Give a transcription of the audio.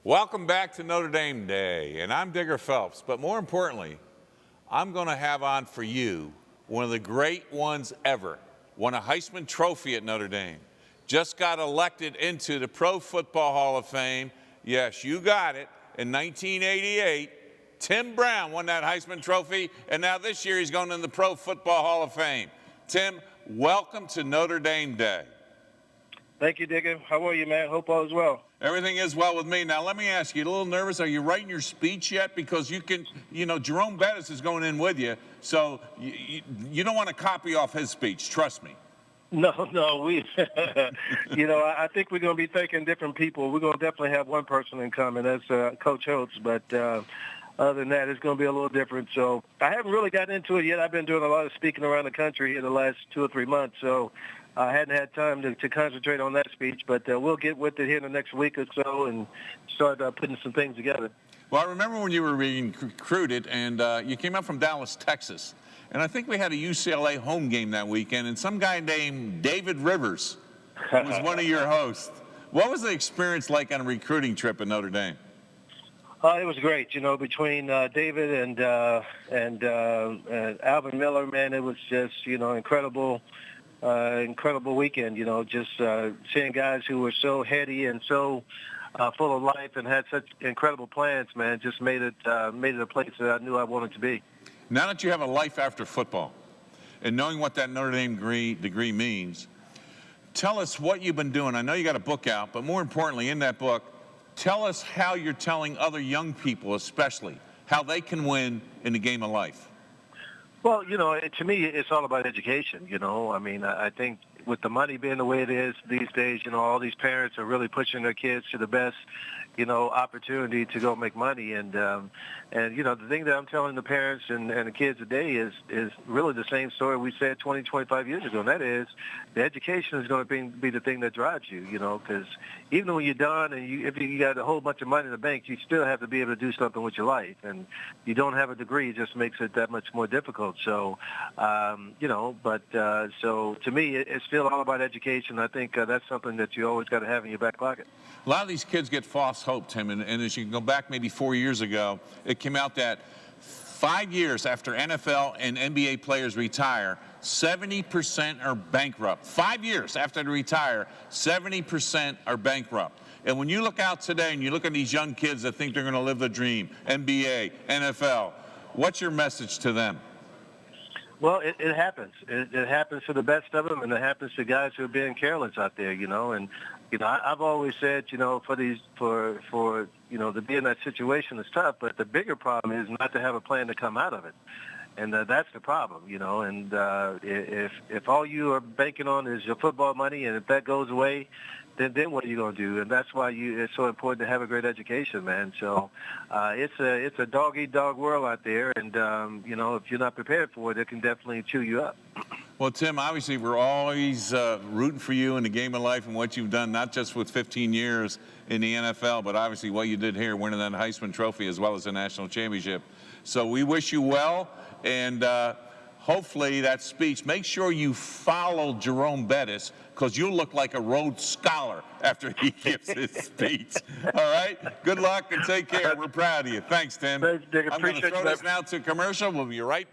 Welcome back to Notre Dame Day, and I'm Digger Phelps, but more importantly, I'm going to have on for you one of the great ones ever, won a Heisman Trophy at Notre Dame, just got elected into the Pro Football Hall of Fame. Yes, you got it. In 1988, Tim Brown won that Heisman Trophy, and now this year he's going in the Pro Football Hall of Fame. Tim, welcome to Notre Dame Day. Thank you, Digger. How are you, man? Hope all is well. Everything is well with me. Now, let me ask you, a little nervous? Are you writing your speech yet? Because you can, Jerome Bettis is going in with you, so you don't want to copy off his speech. Trust me. No, we, I think we're going to be thanking different people. We're going to definitely have one person in common. That's Coach Holtz, but other than that, it's going to be a little different. So I haven't really gotten into it yet. I've been doing a lot of speaking around the country in the last 2 or 3 months, so I hadn't had time to concentrate on that speech, but we'll get with it here in the next week or so and start putting some things together. Well, I remember when you were being recruited, and you came up from Dallas, Texas, and I think we had a UCLA home game that weekend, and some guy named David Rivers was one of your hosts. What was the experience like on a recruiting trip at Notre Dame? It was great, between David and Alvin Miller, man, it was just, incredible weekend, just seeing guys who were so heady and so full of life and had such incredible plans, man, just made it a place that I knew I wanted to be. Now that you have a life after football and knowing what that Notre Dame degree means, tell us what you've been doing. I know you got a book out, but more importantly, in that book, tell us how you're telling other young people, especially, how they can win in the game of life. Well, to me, it's all about education, I think with the money being the way it is these days, all these parents are really pushing their kids to the best, opportunity to go make money. And the thing that I'm telling the parents and the kids today is really the same story we said 20, 25 years ago, and that is the education is going to be the thing that drives you, because even when you're done and if you got a whole bunch of money in the bank, you still have to be able to do something with your life. And you don't have a degree, it just makes it that much more difficult. So, so to me, it's still all about education. I think that's something that you always got to have in your back pocket. A lot of these kids get false hope, Tim, and as you can go back maybe 4 years ago, it came out that 5 years after NFL and NBA players retire, 70% are bankrupt. 5 years after they retire, 70% are bankrupt. And when you look out today and you look at these young kids that think they're going to live the dream, NBA, NFL, what's your message to them? Well, it happens. It happens to the best of them, and it happens to guys who are being careless out there, And I've always said, to be in that situation is tough, but the bigger problem is not to have a plan to come out of it. And that's the problem, And if all you are banking on is your football money, and if that goes away, then what are you going to do? And that's why it's so important to have a great education, man. So it's a dog-eat-dog world out there, and, if you're not prepared for it, it can definitely chew you up. Well, Tim, obviously we're always rooting for you in the game of life and what you've done, not just with 15 years in the NFL, but obviously what you did here, winning that Heisman Trophy as well as the national championship. So we wish you well, and hopefully that speech, make sure you follow Jerome Bettis, because you'll look like a Rhodes Scholar after he gives his speech. All right? Good luck and take care. We're proud of you. Thanks, Tim. Thanks, Dick. I'm going to throw this now to commercial. We'll be right back.